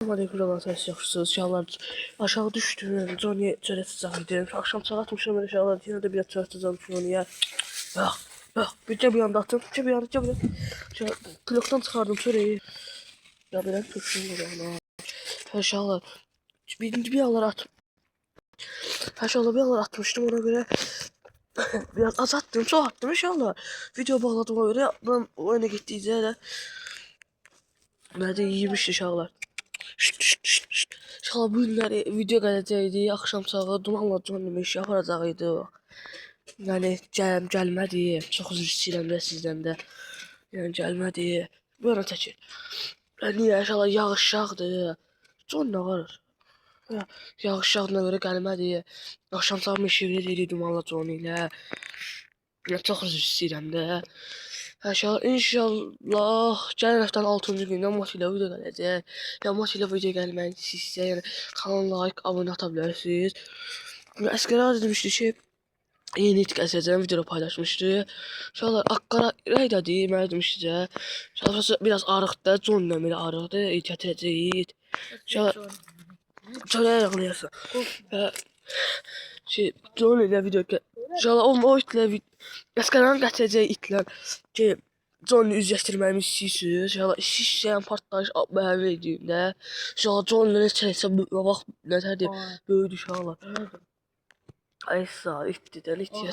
Aleyküm arkadaşlar, yaxşısınız inşallah. Aşağı düştüm. Johnny çörəsiz akşam saat atmışım inşallah. Yine de biraz çörəsiz almışım onu ya. Bak, bir yanda attım. Bir yanda. Şöyle bloktan çıkardım çöreği. Ya biraz tuttum bunu. İnşallah. Bir yalar at. İnşallah bir yalar atmıştım ona göre. Biraz az attım, çok attım inşallah. Video bağladım ona göre. Ben oyuna gittiğinizde de. Ben de iyiymiş inşallah. İnşallah bu günləri video gələcəkdi, axşam sağı dumanla Johnny iş aparacaqdı. Yəni gəlmədi. Çox üzr istəyirəm də sizdən də. Yəni gəlmədi. Buyurun çəkin. Niyə inşallah yağışacaqdı. John nə var? Yağışacağına görə gəlmədi. Axşam sağı meşəyə dumanla Johnny ilə. Yəni çox üzr istəyirəm də. İnşallah gələn həftənin 6-cı gündə Mot ilə video gələcək. Ya Mot ilə video gəlməyini istəyirsə, yəni kanala like, abunə ata bilərsiniz. Əsgər Ağa demişdi ki, yeni it gələcək, videoda paylaşmışdı. İnşallah Akkara rəydədir, mənə demişdi də. İnşallah biraz arıqdır, John ilə belə arıqdır, it gətirəcəyik. İnşallah çörəyə yağlayasın. John ilə video İnşallah o itlə Əsgəranın gətirəcəyi itlə ki John'u üzləşdirməyimi istəyirsiniz. İnşallah şişləyən partlayış mənə ediyimdə. İnşallah John ilə neçəysə bax nətərdir böyüdü inşallah. Ay sağ ol itdi də itdi.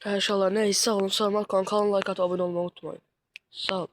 İnşallah neyse sağ olun. Sağ olun. Kanalına like atıp abone olmayı unutmayın. Sağ ol.